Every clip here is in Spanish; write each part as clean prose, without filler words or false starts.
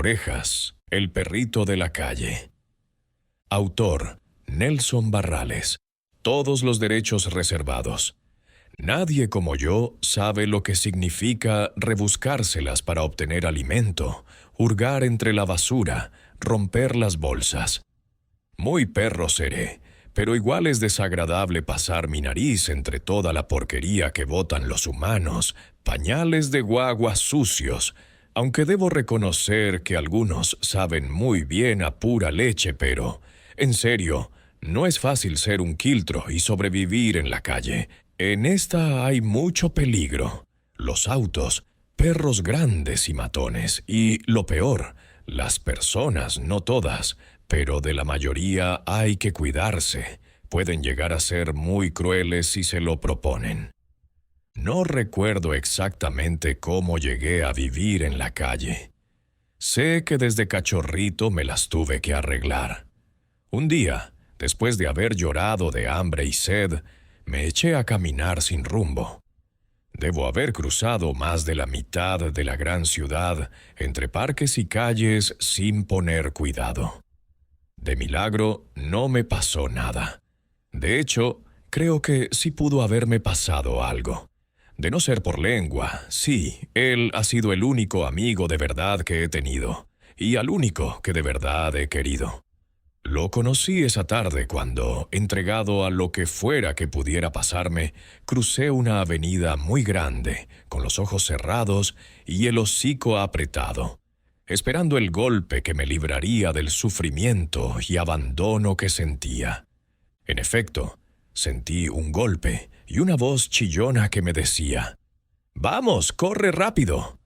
Orejas, el perrito de la calle. Autor: Nelson Barrales. Todos los derechos reservados. Nadie como yo sabe lo que significa rebuscárselas para obtener alimento, hurgar entre la basura, romper las bolsas. Muy perro seré, pero igual es desagradable pasar mi nariz entre toda la porquería que botan los humanos, pañales de guaguas sucios, aunque debo reconocer que algunos saben muy bien a pura leche, pero, en serio, no es fácil ser un quiltro y sobrevivir en la calle. En esta hay mucho peligro. Los autos, perros grandes y matones, y, lo peor, las personas, no todas, pero de la mayoría hay que cuidarse. Pueden llegar a ser muy crueles si se lo proponen. No recuerdo exactamente cómo llegué a vivir en la calle. Sé que desde cachorrito me las tuve que arreglar. Un día, después de haber llorado de hambre y sed, me eché a caminar sin rumbo. Debo haber cruzado más de la mitad de la gran ciudad entre parques y calles sin poner cuidado. De milagro, no me pasó nada. De hecho, creo que sí pudo haberme pasado algo. De no ser por lengua, sí, él ha sido el único amigo de verdad que he tenido, y al único que de verdad he querido. Lo conocí esa tarde cuando, entregado a lo que fuera que pudiera pasarme, crucé una avenida muy grande, con los ojos cerrados y el hocico apretado, esperando el golpe que me libraría del sufrimiento y abandono que sentía. En efecto, sentí un golpe y una voz chillona que me decía: «¡Vamos, corre rápido!».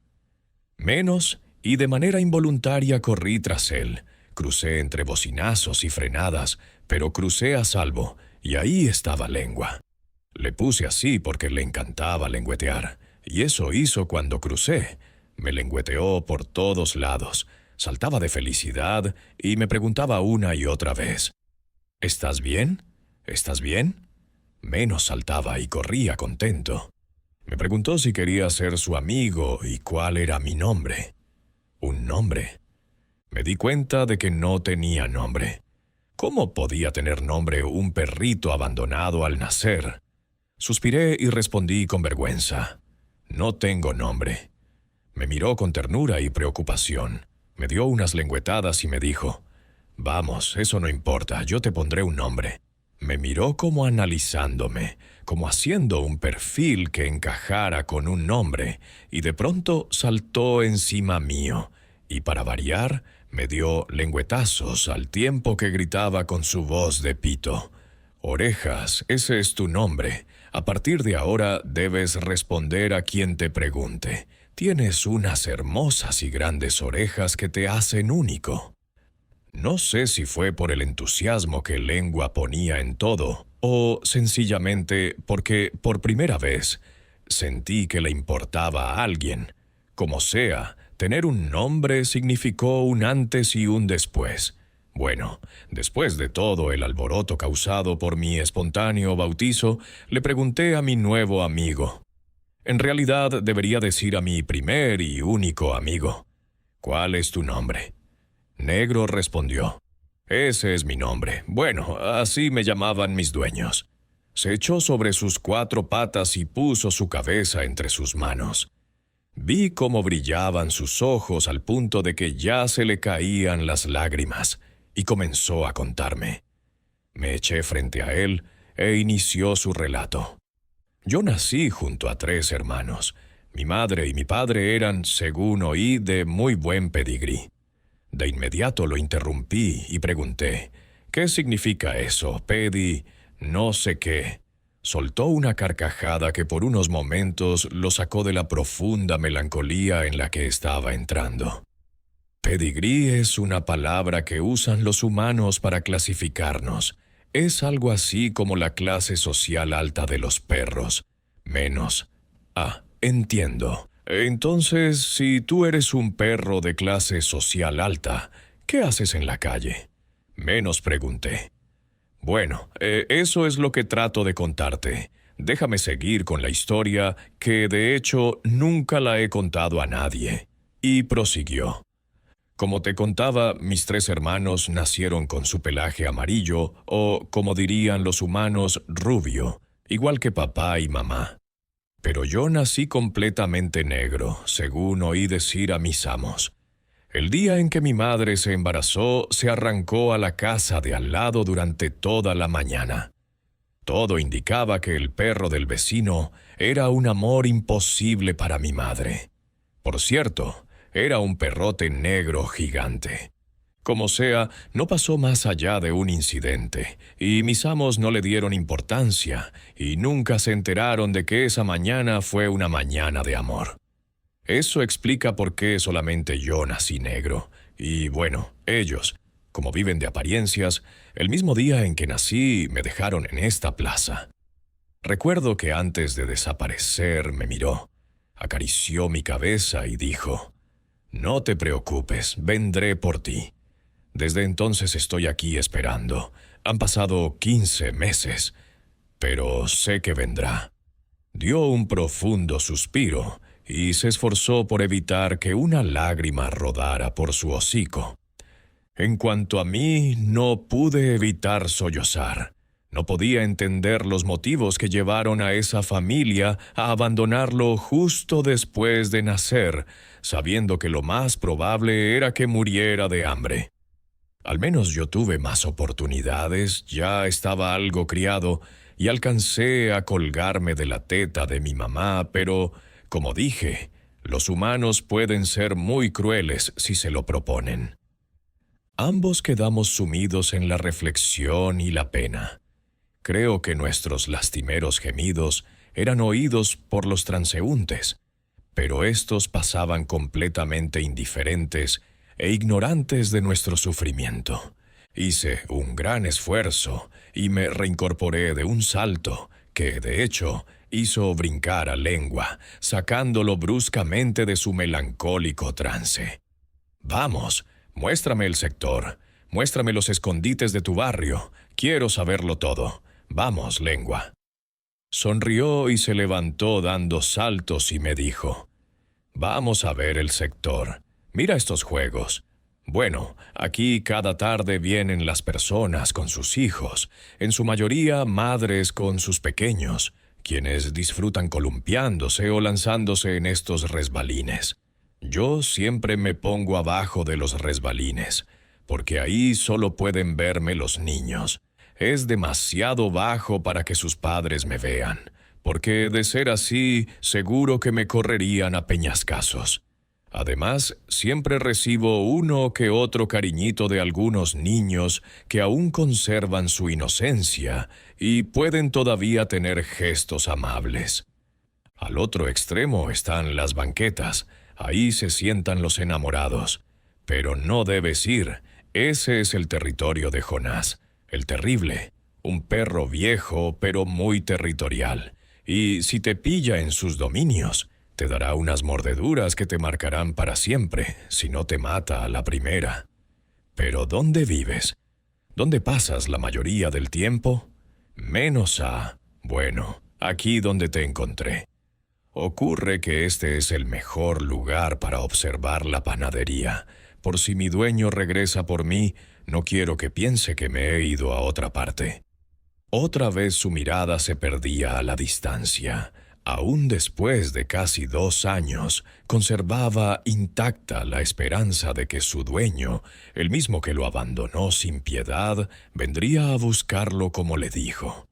Menos, y de manera involuntaria corrí tras él. Crucé entre bocinazos y frenadas, pero crucé a salvo, y ahí estaba Lengua. Le puse así porque le encantaba lengüetear, y eso hizo cuando crucé. Me lengüeteó por todos lados, saltaba de felicidad y me preguntaba una y otra vez: «¿Estás bien? ¿Estás bien?». Menos saltaba y corría contento. Me preguntó si quería ser su amigo y cuál era mi nombre. ¿Un nombre? Me di cuenta de que no tenía nombre. ¿Cómo podía tener nombre un perrito abandonado al nacer? Suspiré y respondí con vergüenza: «No tengo nombre». Me miró con ternura y preocupación. Me dio unas lengüetadas y me dijo: «Vamos, eso no importa, yo te pondré un nombre». Me miró como analizándome, como haciendo un perfil que encajara con un nombre, y de pronto saltó encima mío, y para variar, me dio lengüetazos al tiempo que gritaba con su voz de pito: «Orejas, ese es tu nombre. A partir de ahora debes responder a quien te pregunte. Tienes unas hermosas y grandes orejas que te hacen único». No sé si fue por el entusiasmo que Lengua ponía en todo, o sencillamente porque, por primera vez, sentí que le importaba a alguien. Como sea, tener un nombre significó un antes y un después. Bueno, después de todo el alboroto causado por mi espontáneo bautizo, le pregunté a mi nuevo amigo. En realidad, debería decir a mi primer y único amigo: «¿Cuál es tu nombre?». Negro respondió: «Ese es mi nombre. Bueno, así me llamaban mis dueños». Se echó sobre sus 4 patas y puso su cabeza entre sus manos. Vi cómo brillaban sus ojos al punto de que ya se le caían las lágrimas, y comenzó a contarme. Me eché frente a él e inició su relato. Yo nací junto a 3 hermanos. Mi madre y mi padre eran, según oí, de muy buen pedigrí. De inmediato lo interrumpí y pregunté: «¿Qué significa eso, no sé qué?». Soltó una carcajada que por unos momentos lo sacó de la profunda melancolía en la que estaba entrando. Pedigrí es una palabra que usan los humanos para clasificarnos. Es algo así como la clase social alta de los perros. Menos. Ah, entiendo. Entonces, si tú eres un perro de clase social alta, ¿qué haces en la calle? Menos pregunté. Bueno, eso es lo que trato de contarte. Déjame seguir con la historia, que de hecho nunca la he contado a nadie. Y prosiguió. Como te contaba, mis 3 hermanos nacieron con su pelaje amarillo o, como dirían los humanos, rubio, igual que papá y mamá. Pero yo nací completamente negro, según oí decir a mis amos. El día en que mi madre se embarazó, se arrancó a la casa de al lado durante toda la mañana. Todo indicaba que el perro del vecino era un amor imposible para mi madre. Por cierto, era un perrote negro gigante. Como sea, no pasó más allá de un incidente, y mis amos no le dieron importancia, y nunca se enteraron de que esa mañana fue una mañana de amor. Eso explica por qué solamente yo nací negro, y bueno, ellos, como viven de apariencias, el mismo día en que nací me dejaron en esta plaza. Recuerdo que antes de desaparecer me miró, acarició mi cabeza y dijo: «No te preocupes, vendré por ti». Desde entonces estoy aquí esperando. Han pasado 15 meses, pero sé que vendrá. Dio un profundo suspiro y se esforzó por evitar que una lágrima rodara por su hocico. En cuanto a mí, no pude evitar sollozar. No podía entender los motivos que llevaron a esa familia a abandonarlo justo después de nacer, sabiendo que lo más probable era que muriera de hambre. Al menos yo tuve más oportunidades, ya estaba algo criado y alcancé a colgarme de la teta de mi mamá, pero, como dije, los humanos pueden ser muy crueles si se lo proponen. Ambos quedamos sumidos en la reflexión y la pena. Creo que nuestros lastimeros gemidos eran oídos por los transeúntes, pero estos pasaban completamente indiferentes e ignorantes de nuestro sufrimiento. Hice un gran esfuerzo y me reincorporé de un salto que, de hecho, hizo brincar a Lengua, sacándolo bruscamente de su melancólico trance. «Vamos, muéstrame el sector, muéstrame los escondites de tu barrio, quiero saberlo todo. Vamos, Lengua». Sonrió y se levantó dando saltos y me dijo: «Vamos a ver el sector. Mira estos juegos. Bueno, aquí cada tarde vienen las personas con sus hijos, en su mayoría madres con sus pequeños, quienes disfrutan columpiándose o lanzándose en estos resbalines. Yo siempre me pongo abajo de los resbalines, porque ahí solo pueden verme los niños. Es demasiado bajo para que sus padres me vean, porque de ser así, seguro que me correrían a peñascazos. Además, siempre recibo uno que otro cariñito de algunos niños que aún conservan su inocencia y pueden todavía tener gestos amables. Al otro extremo están las banquetas, ahí se sientan los enamorados. Pero no debes ir, ese es el territorio de Jonás, el terrible, un perro viejo pero muy territorial, y si te pilla en sus dominios, te dará unas mordeduras que te marcarán para siempre, si no te mata a la primera. Pero ¿dónde vives? ¿Dónde pasas la mayoría del tiempo? Bueno, aquí donde te encontré. Ocurre que este es el mejor lugar para observar la panadería. Por si mi dueño regresa por mí, no quiero que piense que me he ido a otra parte». Otra vez su mirada se perdía a la distancia. Aún después de casi 2 años, conservaba intacta la esperanza de que su dueño, el mismo que lo abandonó sin piedad, vendría a buscarlo como le dijo.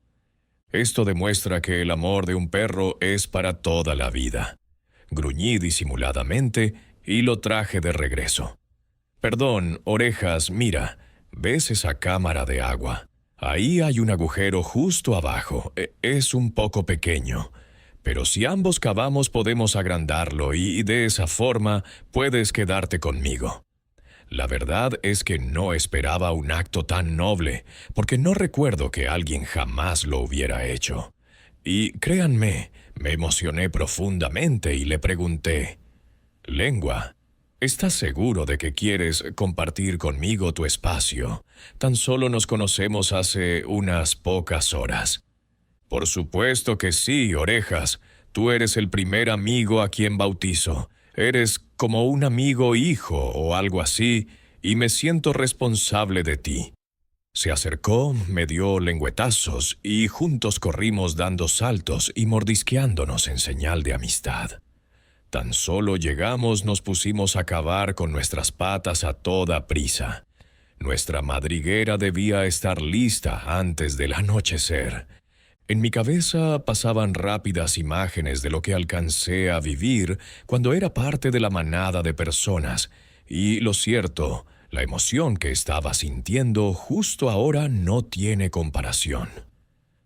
Esto demuestra que el amor de un perro es para toda la vida. Gruñí disimuladamente y lo traje de regreso. «Perdón, Orejas, mira, ¿ves esa cámara de agua? Ahí hay un agujero justo abajo. Es un poco pequeño. Pero si ambos cavamos podemos agrandarlo y de esa forma puedes quedarte conmigo». La verdad es que no esperaba un acto tan noble, porque no recuerdo que alguien jamás lo hubiera hecho. Y créanme, me emocioné profundamente y le pregunté: «Lengua, ¿estás seguro de que quieres compartir conmigo tu espacio? Tan solo nos conocemos hace unas pocas horas». «Por supuesto que sí, Orejas. Tú eres el primer amigo a quien bautizo. Eres como un amigo hijo o algo así, y me siento responsable de ti. Se acercó, me dio lengüetazos y juntos corrimos dando saltos y mordisqueándonos en señal de amistad. Tan solo llegamos nos pusimos a cavar con nuestras patas a toda prisa. Nuestra madriguera debía estar lista antes del anochecer. En mi cabeza pasaban rápidas imágenes de lo que alcancé a vivir cuando era parte de la manada de personas, y lo cierto, la emoción que estaba sintiendo justo ahora no tiene comparación.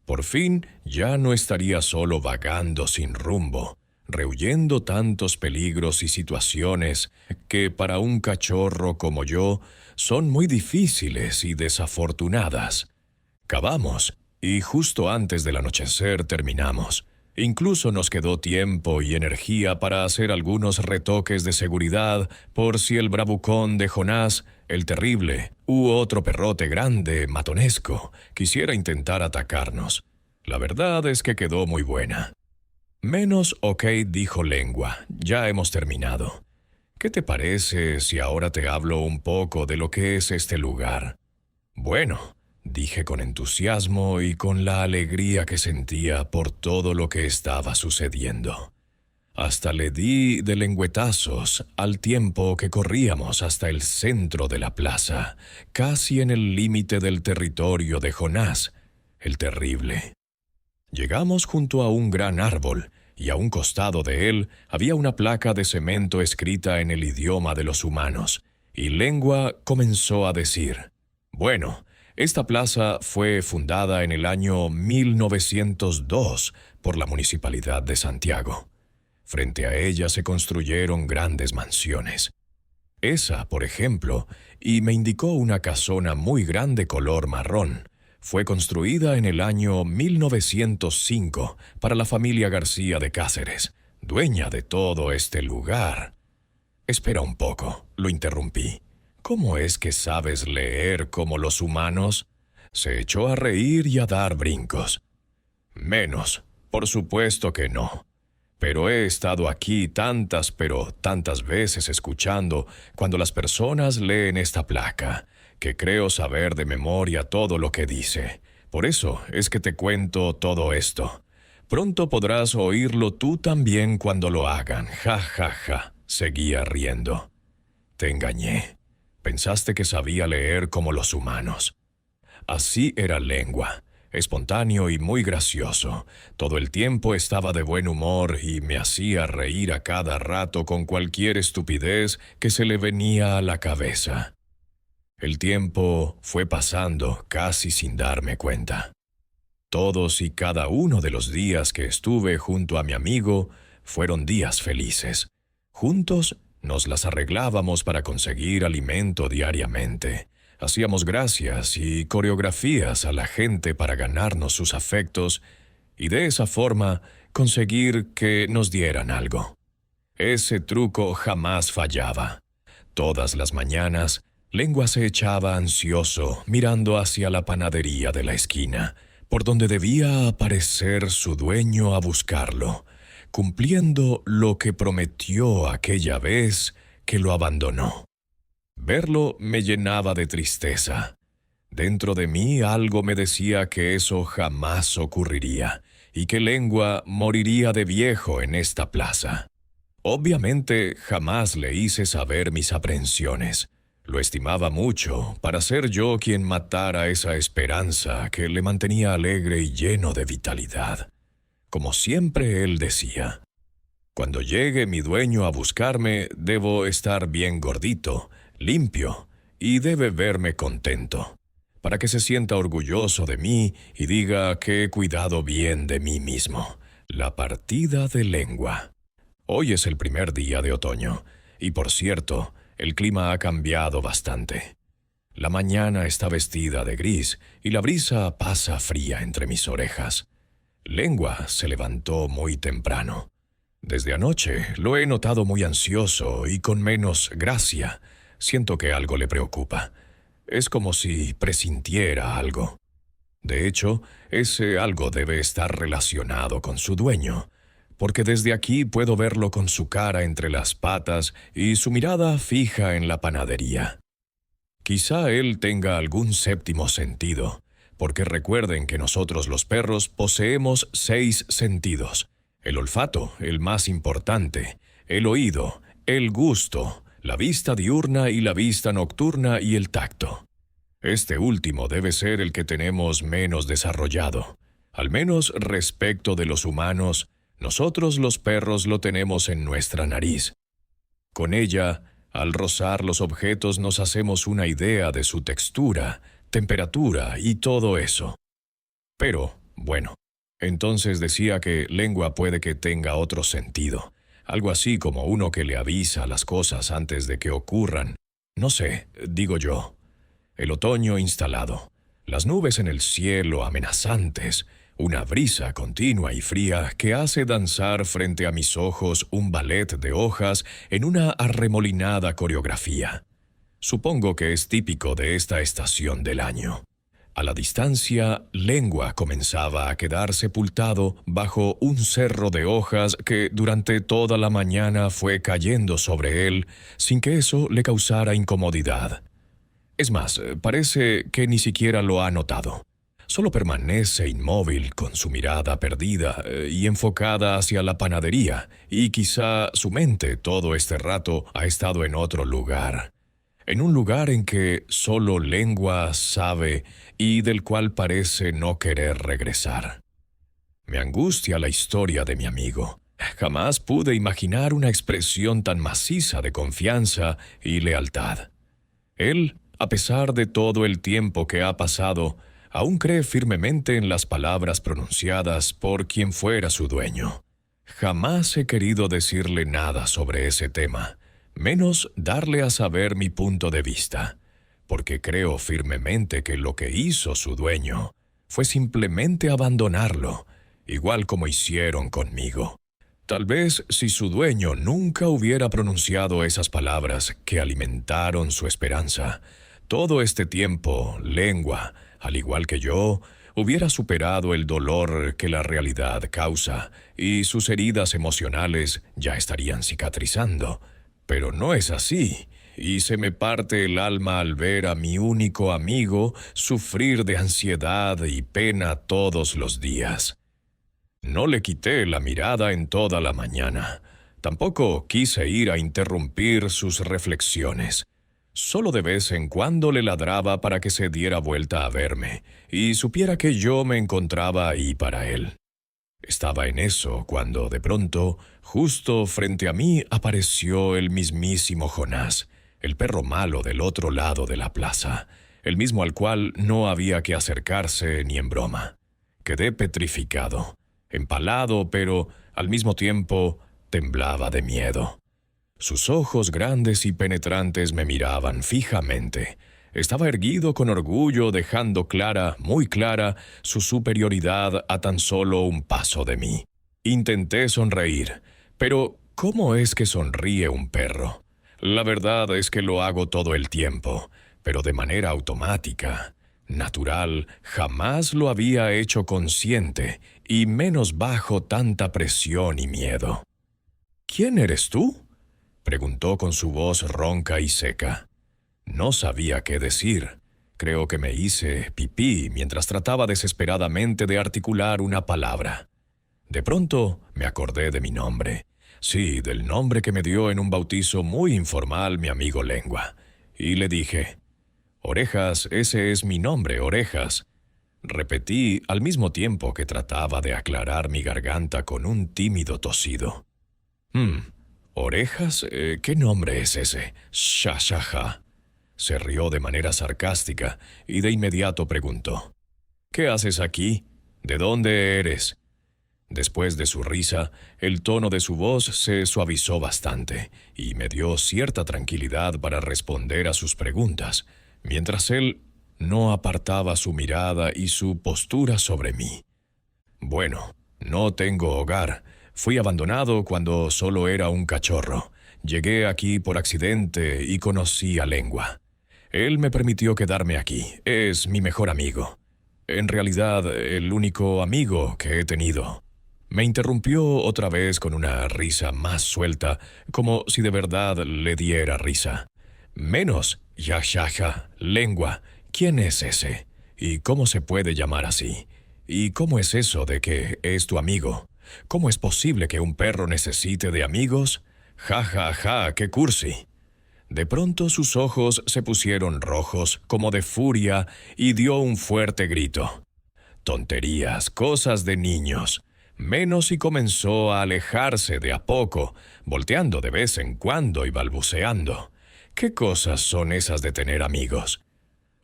Por fin ya no estaría solo vagando sin rumbo, rehuyendo tantos peligros y situaciones que para un cachorro como yo son muy difíciles y desafortunadas. Cavamos, y justo antes del anochecer terminamos. Incluso nos quedó tiempo y energía para hacer algunos retoques de seguridad por si el bravucón de Jonás, el terrible, u otro perrote grande, matonesco, quisiera intentar atacarnos. La verdad es que quedó muy buena. Menos ok, dijo Lengua, ya hemos terminado. ¿Qué te parece si ahora te hablo un poco de lo que es este lugar? Bueno, dije con entusiasmo y con la alegría que sentía por todo lo que estaba sucediendo. Hasta le di de lengüetazos al tiempo que corríamos hasta el centro de la plaza, casi en el límite del territorio de Jonás, el terrible. Llegamos junto a un gran árbol, y a un costado de él había una placa de cemento escrita en el idioma de los humanos, y Lengua comenzó a decir: «Bueno, esta plaza fue fundada en el año 1902 por la Municipalidad de Santiago. Frente a ella se construyeron grandes mansiones. Esa, por ejemplo, y me indicó una casona muy grande color marrón, fue construida en el año 1905 para la familia García de Cáceres, dueña de todo este lugar». «Espera un poco», lo interrumpí. «¿Cómo es que sabes leer como los humanos?» Se echó a reír y a dar brincos. «Menos, por supuesto que no. Pero he estado aquí tantas veces escuchando cuando las personas leen esta placa, que creo saber de memoria todo lo que dice. Por eso es que te cuento todo esto. Pronto podrás oírlo tú también cuando lo hagan. Ja, ja, ja», seguía riendo. «Te engañé. Pensaste que sabía leer como los humanos». Así era Lengua, espontáneo y muy gracioso. Todo el tiempo estaba de buen humor y me hacía reír a cada rato con cualquier estupidez que se le venía a la cabeza. El tiempo fue pasando casi sin darme cuenta. Todos y cada uno de los días que estuve junto a mi amigo fueron días felices. Juntos nos las arreglábamos para conseguir alimento diariamente. Hacíamos gracias y coreografías a la gente para ganarnos sus afectos y de esa forma conseguir que nos dieran algo. Ese truco jamás fallaba. Todas las mañanas, Lengua se echaba ansioso mirando hacia la panadería de la esquina, por donde debía aparecer su dueño a buscarlo, cumpliendo lo que prometió aquella vez que lo abandonó. Verlo me llenaba de tristeza. Dentro de mí algo me decía que eso jamás ocurriría y que Lengua moriría de viejo en esta plaza. Obviamente jamás le hice saber mis aprensiones. Lo estimaba mucho para ser yo quien matara esa esperanza que le mantenía alegre y lleno de vitalidad. Como siempre él decía: «Cuando llegue mi dueño a buscarme, debo estar bien gordito, limpio, y debe verme contento, para que se sienta orgulloso de mí y diga que he cuidado bien de mí mismo». La partida de Lengua. Hoy es el primer día de otoño, y por cierto, el clima ha cambiado bastante. La mañana está vestida de gris y la brisa pasa fría entre mis orejas. Lengua se levantó muy temprano. Desde anoche lo he notado muy ansioso y con menos gracia. Siento que algo le preocupa. Es como si presintiera algo. De hecho, ese algo debe estar relacionado con su dueño. porque desde aquí puedo verlo con su cara entre las patas y su mirada fija en la panadería. Quizá él tenga algún séptimo sentido, porque recuerden que nosotros los perros poseemos 6 sentidos: el olfato, el más importante, el oído, el gusto, la vista diurna y la vista nocturna y el tacto. Este último debe ser el que tenemos menos desarrollado. Al menos respecto de los humanos, nosotros los perros lo tenemos en nuestra nariz. Con ella, al rozar los objetos nos hacemos una idea de su textura, temperatura y todo eso. Pero, bueno, entonces decía que lengua puede que tenga otro sentido, algo así como uno que le avisa las cosas antes de que ocurran. No sé, digo yo. El otoño instalado, las nubes en el cielo amenazantes, una brisa continua y fría que hace danzar frente a mis ojos un ballet de hojas en una arremolinada coreografía. Supongo que es típico de esta estación del año. A la distancia, Lengua comenzaba a quedar sepultado bajo un cerro de hojas que durante toda la mañana fue cayendo sobre él sin que eso le causara incomodidad. Es más, parece que ni siquiera lo ha notado. Solo permanece inmóvil con su mirada perdida y enfocada hacia la panadería, y quizá su mente todo este rato ha estado en otro lugar. En un lugar en que solo Lengua sabe y del cual parece no querer regresar. Me angustia la historia de mi amigo. Jamás pude imaginar una expresión tan maciza de confianza y lealtad. Él, a pesar de todo el tiempo que ha pasado, aún cree firmemente en las palabras pronunciadas por quien fuera su dueño. Jamás he querido decirle nada sobre ese tema, menos darle a saber mi punto de vista, porque creo firmemente que lo que hizo su dueño fue simplemente abandonarlo, igual como hicieron conmigo. Tal vez si su dueño nunca hubiera pronunciado esas palabras que alimentaron su esperanza, todo este tiempo, Lengua, al igual que yo, hubiera superado el dolor que la realidad causa y sus heridas emocionales ya estarían cicatrizando. Pero no es así, y se me parte el alma al ver a mi único amigo sufrir de ansiedad y pena todos los días. No le quité la mirada en toda la mañana. Tampoco quise ir a interrumpir sus reflexiones. Solo de vez en cuando le ladraba para que se diera vuelta a verme y supiera que yo me encontraba ahí para él. Estaba en eso cuando, de pronto, justo frente a mí apareció el mismísimo Jonás, el perro malo del otro lado de la plaza, el mismo al cual no había que acercarse ni en broma. Quedé petrificado, empalado, pero al mismo tiempo temblaba de miedo. Sus ojos grandes y penetrantes me miraban fijamente. Estaba erguido con orgullo, dejando clara, muy clara, su superioridad a tan solo un paso de mí. Intenté sonreír, pero ¿cómo es que sonríe un perro? La verdad es que lo hago todo el tiempo, pero de manera automática, natural. Jamás lo había hecho consciente, y menos bajo tanta presión y miedo. ¿Quién eres tú?, preguntó con su voz ronca y seca. No sabía qué decir. Creo que me hice pipí mientras trataba desesperadamente de articular una palabra. De pronto me acordé de mi nombre. Sí, del nombre que me dio en un bautizo muy informal mi amigo Lengua. Y le dije: «Orejas, ese es mi nombre, Orejas». Repetí al mismo tiempo que trataba de aclarar mi garganta con un tímido tosido. ¿Orejas? ¿Qué nombre es ese? Shashaja. Se rió de manera sarcástica y de inmediato preguntó: «¿Qué haces aquí? ¿De dónde eres?» Después de su risa, el tono de su voz se suavizó bastante y me dio cierta tranquilidad para responder a sus preguntas, mientras él no apartaba su mirada y su postura sobre mí. «Bueno, no tengo hogar. Fui abandonado cuando solo era un cachorro. Llegué aquí por accidente y conocí a Lengua. Él me permitió quedarme aquí. Es mi mejor amigo. En realidad, el único amigo que he tenido». Me interrumpió otra vez con una risa más suelta, como si de verdad le diera risa. Menos, ya, lengua. ¿Quién es ese? ¿Y cómo se puede llamar así? ¿Y cómo es eso de que es tu amigo? ¿Cómo es posible que un perro necesite de amigos? Qué cursi. De pronto sus ojos se pusieron rojos, como de furia, y dio un fuerte grito. Tonterías, cosas de niños. Menos y comenzó a alejarse de a poco, volteando de vez en cuando y balbuceando. ¿Qué cosas son esas de tener amigos?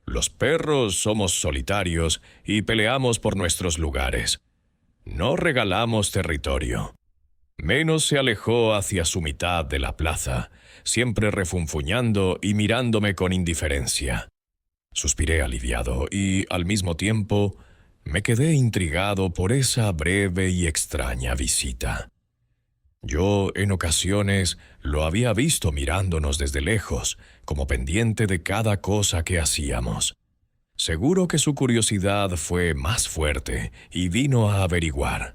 Los perros somos solitarios y peleamos por nuestros lugares. No regalamos territorio. Menos se alejó hacia su mitad de la plaza, siempre refunfuñando y mirándome con indiferencia. Suspiré aliviado y, al mismo tiempo, me quedé intrigado por esa breve y extraña visita. Yo, en ocasiones, lo había visto mirándonos desde lejos, como pendiente de cada cosa que hacíamos. Seguro que su curiosidad fue más fuerte y vino a averiguar.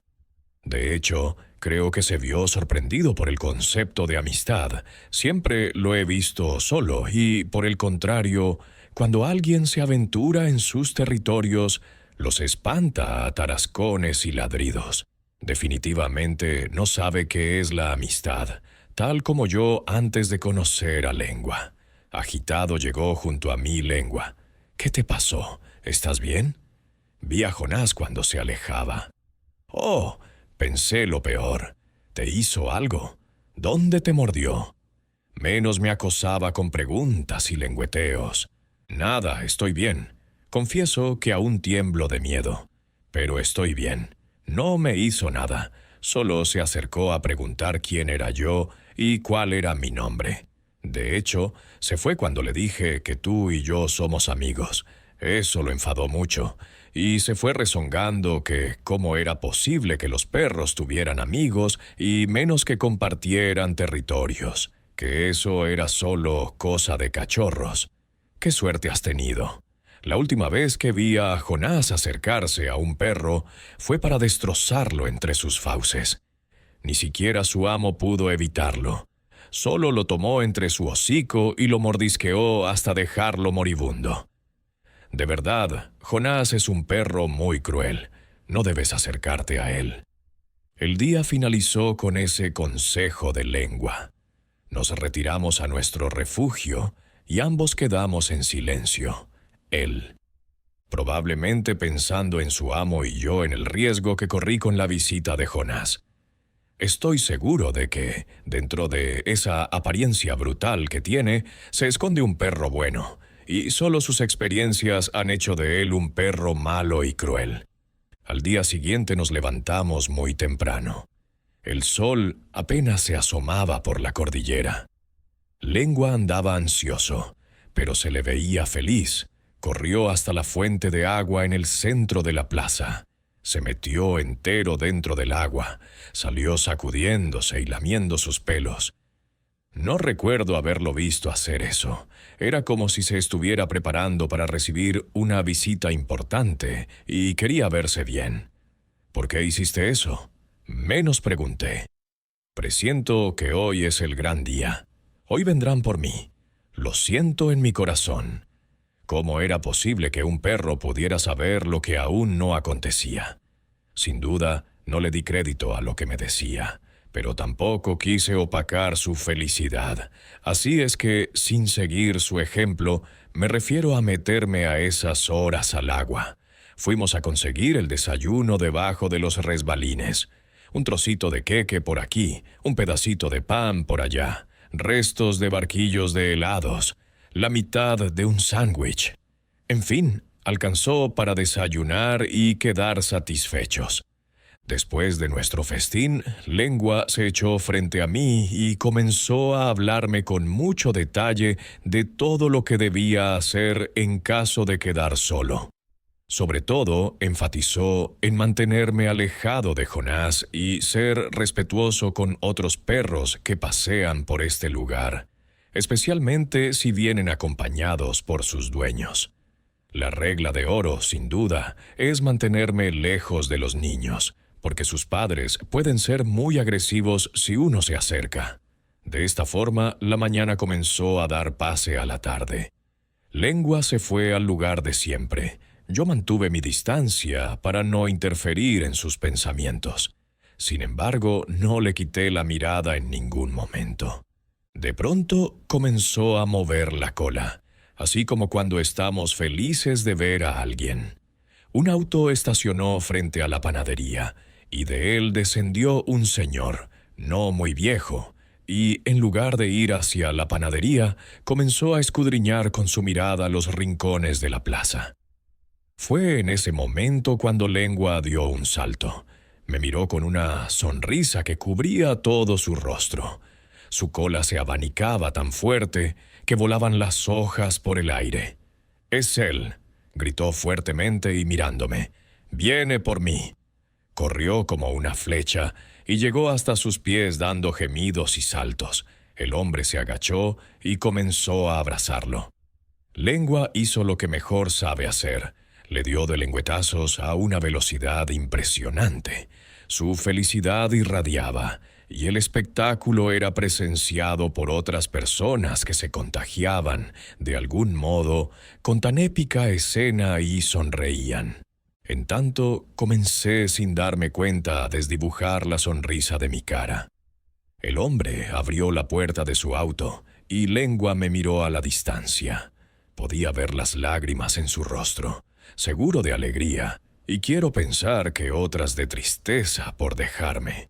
De hecho, creo que se vio sorprendido por el concepto de amistad. Siempre lo he visto solo y, por el contrario, cuando alguien se aventura en sus territorios, los espanta a tarascones y ladridos. Definitivamente no sabe qué es la amistad, tal como yo antes de conocer a Lengua. Agitado llegó junto a mí Lengua. ¿Qué te pasó? ¿Estás bien? Vi a Jonás cuando se alejaba. Oh, pensé lo peor. ¿Te hizo algo? ¿Dónde te mordió? Menos me acosaba con preguntas y lengüeteos. Nada, estoy bien. Confieso que aún tiemblo de miedo. Pero estoy bien. No me hizo nada. Solo se acercó a preguntar quién era yo y cuál era mi nombre. De hecho, se fue cuando le dije que tú y yo somos amigos. Eso lo enfadó mucho. Y se fue rezongando que cómo era posible que los perros tuvieran amigos y menos que compartieran territorios. Que eso era solo cosa de cachorros. ¿Qué suerte has tenido? La última vez que vi a Jonás acercarse a un perro fue para destrozarlo entre sus fauces. Ni siquiera su amo pudo evitarlo. Solo lo tomó entre su hocico y lo mordisqueó hasta dejarlo moribundo. De verdad, Jonás es un perro muy cruel. No debes acercarte a él. El día finalizó con ese consejo de Lengua. Nos retiramos a nuestro refugio y ambos quedamos en silencio. Él, probablemente pensando en su amo y yo en el riesgo que corrí con la visita de Jonás. Estoy seguro de que, dentro de esa apariencia brutal que tiene, se esconde un perro bueno, y solo sus experiencias han hecho de él un perro malo y cruel. Al día siguiente nos levantamos muy temprano. El sol apenas se asomaba por la cordillera. Lengua andaba ansioso, pero se le veía feliz. Corrió hasta la fuente de agua en el centro de la plaza. Se metió entero dentro del agua, salió sacudiéndose y lamiendo sus pelos. No recuerdo haberlo visto hacer eso. Era como si se estuviera preparando para recibir una visita importante y quería verse bien. ¿Por qué hiciste eso? Menos pregunté. Presiento que hoy es el gran día. Hoy vendrán por mí. Lo siento en mi corazón. ¿Cómo era posible que un perro pudiera saber lo que aún no acontecía? Sin duda, no le di crédito a lo que me decía, pero tampoco quise opacar su felicidad. Así es que, sin seguir su ejemplo, me refiero a meterme a esas horas al agua. Fuimos a conseguir el desayuno debajo de los resbalines. Un trocito de queque por aquí, un pedacito de pan por allá, restos de barquillos de helados, la mitad de un sándwich. En fin, alcanzó para desayunar y quedar satisfechos. Después de nuestro festín, Lengua se echó frente a mí y comenzó a hablarme con mucho detalle de todo lo que debía hacer en caso de quedar solo. Sobre todo, enfatizó en mantenerme alejado de Jonás y ser respetuoso con otros perros que pasean por este lugar, especialmente si vienen acompañados por sus dueños. La regla de oro, sin duda, es mantenerme lejos de los niños, porque sus padres pueden ser muy agresivos si uno se acerca. De esta forma, la mañana comenzó a dar pase a la tarde. Lengua se fue al lugar de siempre. Yo mantuve mi distancia para no interferir en sus pensamientos. Sin embargo, no le quité la mirada en ningún momento. De pronto comenzó a mover la cola, así como cuando estamos felices de ver a alguien. Un auto estacionó frente a la panadería, y de él descendió un señor, no muy viejo, y en lugar de ir hacia la panadería, comenzó a escudriñar con su mirada los rincones de la plaza. Fue en ese momento cuando Lengua dio un salto. Me miró con una sonrisa que cubría todo su rostro. Su cola se abanicaba tan fuerte que volaban las hojas por el aire. «Es él», gritó fuertemente y mirándome. «Viene por mí». Corrió como una flecha y llegó hasta sus pies dando gemidos y saltos. El hombre se agachó y comenzó a abrazarlo. Lengua hizo lo que mejor sabe hacer. Le dio de lengüetazos a una velocidad impresionante. Su felicidad irradiaba, y el espectáculo era presenciado por otras personas que se contagiaban, de algún modo, con tan épica escena y sonreían. En tanto, comencé sin darme cuenta a desdibujar la sonrisa de mi cara. El hombre abrió la puerta de su auto, y Lengua me miró a la distancia. Podía ver las lágrimas en su rostro, seguro de alegría, y quiero pensar que otras de tristeza por dejarme.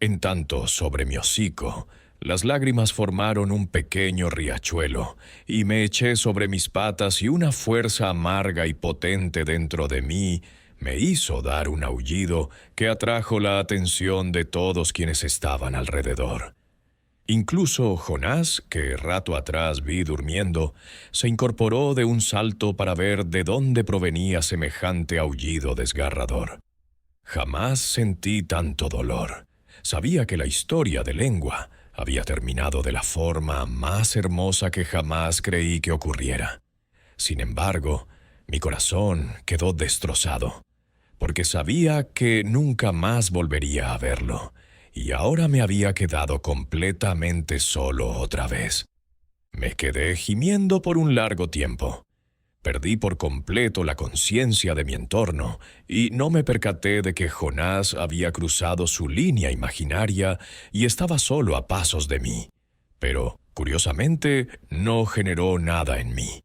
En tanto, sobre mi hocico, las lágrimas formaron un pequeño riachuelo, y me eché sobre mis patas y una fuerza amarga y potente dentro de mí me hizo dar un aullido que atrajo la atención de todos quienes estaban alrededor. Incluso Jonás, que rato atrás vi durmiendo, se incorporó de un salto para ver de dónde provenía semejante aullido desgarrador. Jamás sentí tanto dolor. Sabía que la historia de Lengua había terminado de la forma más hermosa que jamás creí que ocurriera. Sin embargo, mi corazón quedó destrozado, porque sabía que nunca más volvería a verlo, y ahora me había quedado completamente solo otra vez. Me quedé gimiendo por un largo tiempo. Perdí por completo la conciencia de mi entorno y no me percaté de que Jonás había cruzado su línea imaginaria y estaba solo a pasos de mí. Pero, curiosamente, no generó nada en mí.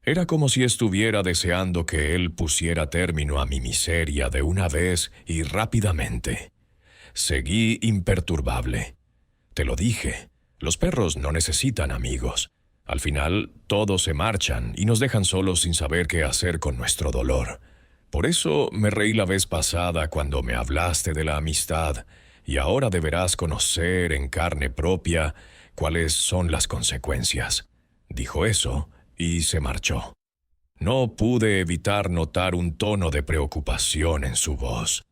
Era como si estuviera deseando que él pusiera término a mi miseria de una vez y rápidamente. Seguí imperturbable. Te lo dije, los perros no necesitan amigos. Al final, todos se marchan y nos dejan solos sin saber qué hacer con nuestro dolor. Por eso me reí la vez pasada cuando me hablaste de la amistad, y ahora deberás conocer en carne propia cuáles son las consecuencias. Dijo eso y se marchó. No pude evitar notar un tono de preocupación en su voz.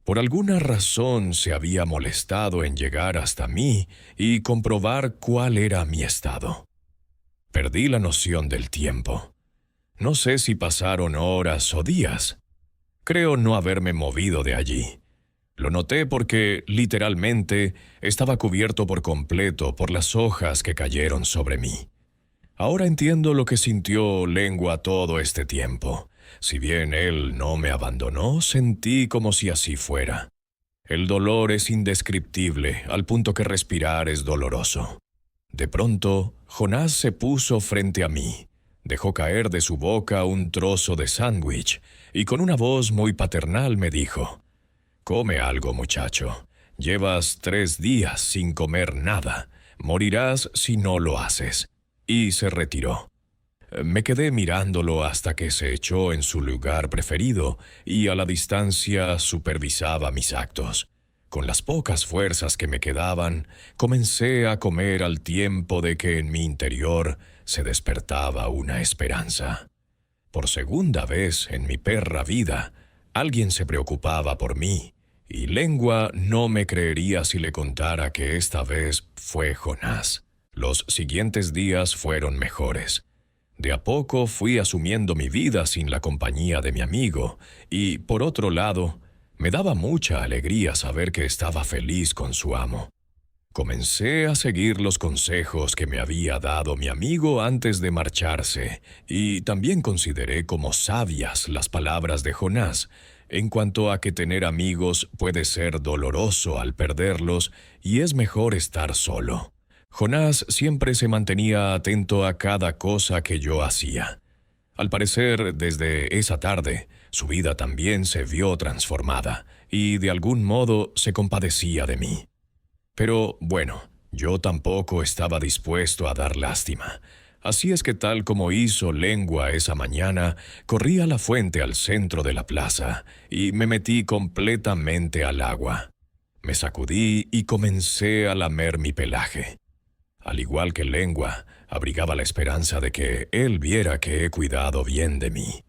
Por alguna razón se había molestado en llegar hasta mí y comprobar cuál era mi estado. Perdí la noción del tiempo. No sé si pasaron horas o días. Creo no haberme movido de allí. Lo noté porque, literalmente, estaba cubierto por completo por las hojas que cayeron sobre mí. Ahora entiendo lo que sintió Lengua todo este tiempo. Si bien él no me abandonó, sentí como si así fuera. El dolor es indescriptible, al punto que respirar es doloroso. De pronto, Jonás se puso frente a mí. Dejó caer de su boca un trozo de sándwich y con una voz muy paternal me dijo: «Come algo, muchacho. Llevas 3 días sin comer nada. Morirás si no lo haces». Y se retiró. Me quedé mirándolo hasta que se echó en su lugar preferido y a la distancia supervisaba mis actos. Con las pocas fuerzas que me quedaban, comencé a comer al tiempo de que en mi interior se despertaba una esperanza. Por segunda vez en mi perra vida, alguien se preocupaba por mí, y Lengua no me creería si le contara que esta vez fue Jonás. Los siguientes días fueron mejores. De a poco fui asumiendo mi vida sin la compañía de mi amigo, y, por otro lado, Me daba mucha alegría saber que estaba feliz con su amo. Comencé a seguir los consejos que me había dado mi amigo antes de marcharse, y también consideré como sabias las palabras de Jonás, en cuanto a que tener amigos puede ser doloroso al perderlos y es mejor estar solo. Jonás siempre se mantenía atento a cada cosa que yo hacía. Al parecer, desde esa tarde, su vida también se vio transformada, y de algún modo se compadecía de mí. Pero, bueno, yo tampoco estaba dispuesto a dar lástima. Así es que tal como hizo Lengua esa mañana, corrí a la fuente al centro de la plaza y me metí completamente al agua. Me sacudí y comencé a lamer mi pelaje. Al igual que Lengua, abrigaba la esperanza de que él viera que he cuidado bien de mí.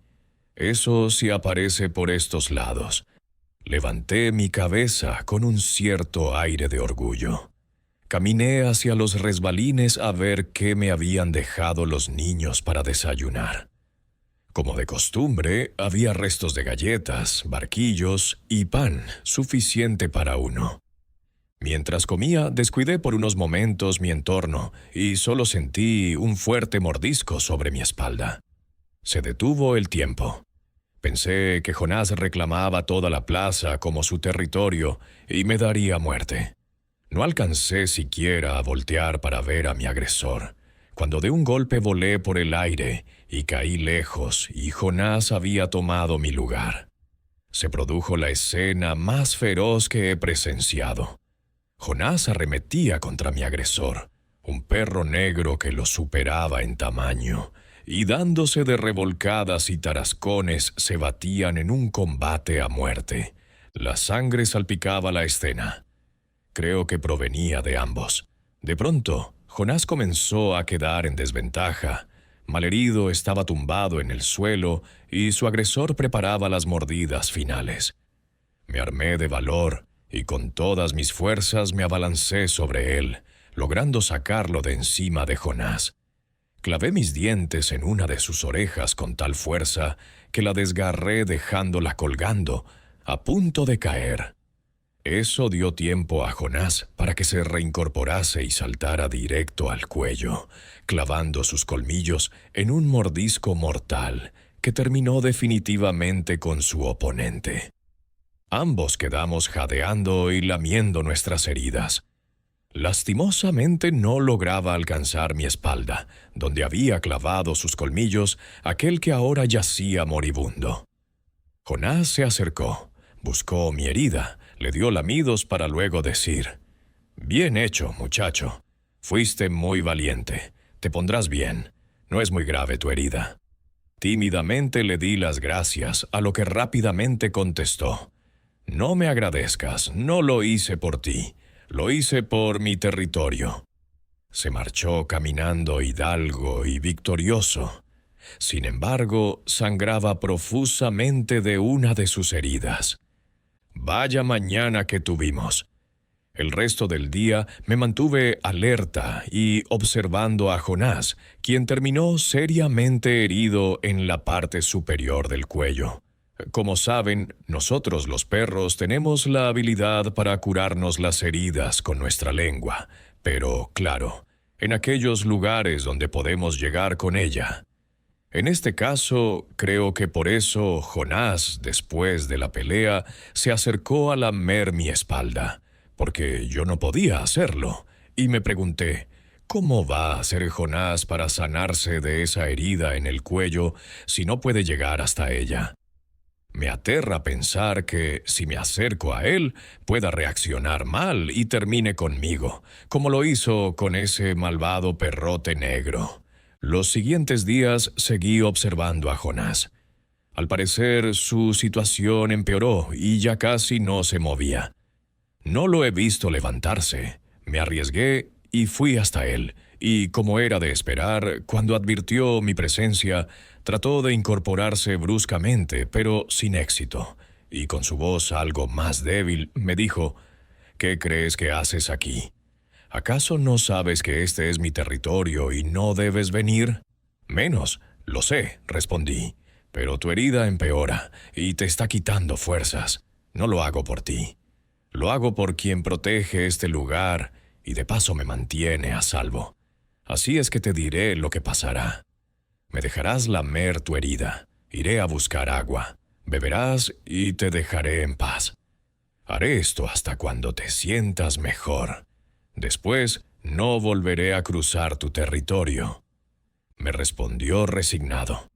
Eso sí aparece por estos lados. Levanté mi cabeza con un cierto aire de orgullo. Caminé hacia los resbalines a ver qué me habían dejado los niños para desayunar. Como de costumbre, había restos de galletas, barquillos y pan, suficiente para uno. Mientras comía, descuidé por unos momentos mi entorno y solo sentí un fuerte mordisco sobre mi espalda. Se detuvo el tiempo. Pensé que Jonás reclamaba toda la plaza como su territorio y me daría muerte. No alcancé siquiera a voltear para ver a mi agresor, cuando de un golpe volé por el aire y caí lejos y Jonás había tomado mi lugar. Se produjo la escena más feroz que he presenciado. Jonás arremetía contra mi agresor, un perro negro que lo superaba en tamaño, y dándose de revolcadas y tarascones se batían en un combate a muerte. La sangre salpicaba la escena. Creo que provenía de ambos. De pronto, Jonás comenzó a quedar en desventaja. Malherido estaba tumbado en el suelo y su agresor preparaba las mordidas finales. Me armé de valor y con todas mis fuerzas me abalancé sobre él, logrando sacarlo de encima de Jonás. Clavé mis dientes en una de sus orejas con tal fuerza que la desgarré dejándola colgando, a punto de caer. Eso dio tiempo a Jonás para que se reincorporase y saltara directo al cuello, clavando sus colmillos en un mordisco mortal que terminó definitivamente con su oponente. Ambos quedamos jadeando y lamiendo nuestras heridas. Lastimosamente no lograba alcanzar mi espalda, donde había clavado sus colmillos aquel que ahora yacía moribundo. Jonás se acercó, buscó mi herida, le dio lamidos para luego decir: «Bien hecho, muchacho. Fuiste muy valiente. Te pondrás bien. No es muy grave tu herida». Tímidamente le di las gracias, a lo que rápidamente contestó: «No me agradezcas, no lo hice por ti. Lo hice por mi territorio». Se marchó caminando hidalgo y victorioso. Sin embargo, sangraba profusamente de una de sus heridas. Vaya mañana que tuvimos. El resto del día me mantuve alerta y observando a Jonás, quien terminó seriamente herido en la parte superior del cuello. Como saben, nosotros los perros tenemos la habilidad para curarnos las heridas con nuestra lengua, pero, claro, en aquellos lugares donde podemos llegar con ella. En este caso, creo que por eso Jonás, después de la pelea, se acercó a lamer mi espalda, porque yo no podía hacerlo, y me pregunté, ¿cómo va a hacer Jonás para sanarse de esa herida en el cuello si no puede llegar hasta ella? Me aterra pensar que, si me acerco a él, pueda reaccionar mal y termine conmigo, como lo hizo con ese malvado perrote negro. Los siguientes días seguí observando a Jonás. Al parecer, su situación empeoró y ya casi no se movía. No lo he visto levantarse. Me arriesgué y fui hasta él, y como era de esperar, cuando advirtió mi presencia, trató de incorporarse bruscamente, pero sin éxito, y con su voz algo más débil me dijo: «¿Qué crees que haces aquí? ¿Acaso no sabes que este es mi territorio y no debes venir?» «Menos, lo sé», respondí, «pero tu herida empeora y te está quitando fuerzas. No lo hago por ti. Lo hago por quien protege este lugar y de paso me mantiene a salvo. Así es que te diré lo que pasará. Me dejarás lamer tu herida. Iré a buscar agua. Beberás y te dejaré en paz. Haré esto hasta cuando te sientas mejor. Después, no volveré a cruzar tu territorio. Me respondió resignado.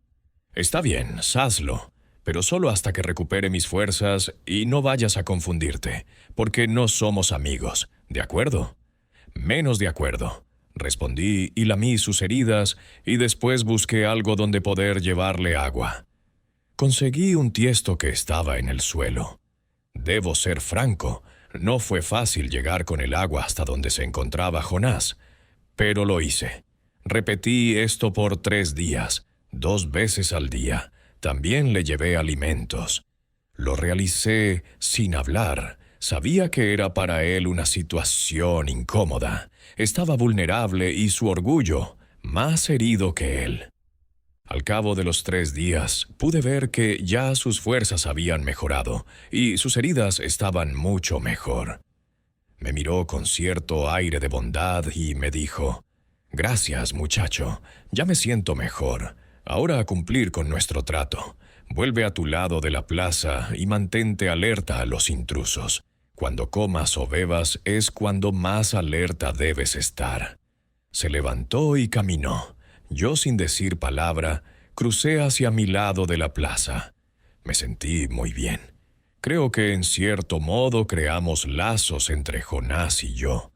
Está bien, hazlo, pero solo hasta que recupere mis fuerzas y no vayas a confundirte, porque no somos amigos, ¿de acuerdo? Menos de acuerdo. Respondí y lamí sus heridas y después busqué algo donde poder llevarle agua. Conseguí un tiesto que estaba en el suelo. Debo ser franco, no fue fácil llegar con el agua hasta donde se encontraba Jonás, pero lo hice. Repetí esto por 3 días, 2 veces al día. También le llevé alimentos. Lo realicé sin hablar. Sabía que era para él una situación incómoda. Estaba vulnerable y su orgullo más herido que él. Al cabo de los 3 días, pude ver que ya sus fuerzas habían mejorado y sus heridas estaban mucho mejor. Me miró con cierto aire de bondad y me dijo: «Gracias, muchacho, ya me siento mejor. Ahora a cumplir con nuestro trato. Vuelve a tu lado de la plaza y mantente alerta a los intrusos. Cuando comas o bebas es cuando más alerta debes estar». Se levantó y caminó. Yo, sin decir palabra, crucé hacia mi lado de la plaza. Me sentí muy bien. Creo que en cierto modo creamos lazos entre Jonás y yo.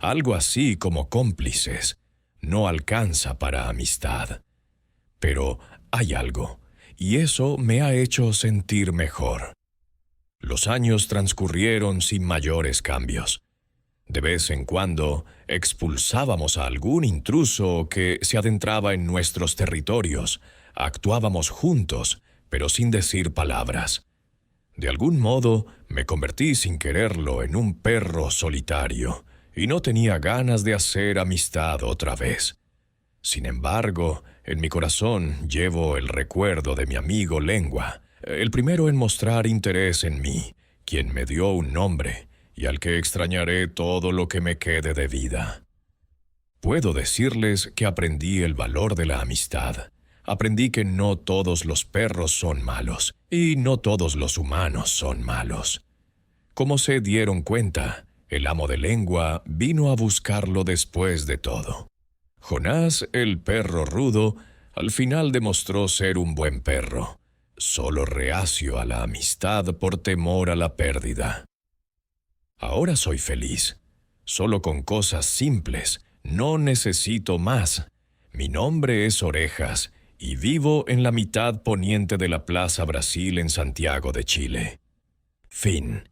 Algo así como cómplices. No alcanza para amistad. Pero hay algo, y eso me ha hecho sentir mejor. Los años transcurrieron sin mayores cambios. De vez en cuando expulsábamos a algún intruso que se adentraba en nuestros territorios. Actuábamos juntos, pero sin decir palabras. De algún modo me convertí sin quererlo en un perro solitario y no tenía ganas de hacer amistad otra vez. Sin embargo, en mi corazón llevo el recuerdo de mi amigo Lengua, el primero en mostrar interés en mí, quien me dio un nombre y al que extrañaré todo lo que me quede de vida. Puedo decirles que aprendí el valor de la amistad. Aprendí que no todos los perros son malos y no todos los humanos son malos. Como se dieron cuenta, el amo de Lengua vino a buscarlo después de todo. Jonás, el perro rudo, al final demostró ser un buen perro, solo reacio a la amistad por temor a la pérdida. Ahora soy feliz, solo con cosas simples, no necesito más. Mi nombre es Orejas y vivo en la mitad poniente de la Plaza Brasil en Santiago de Chile. Fin.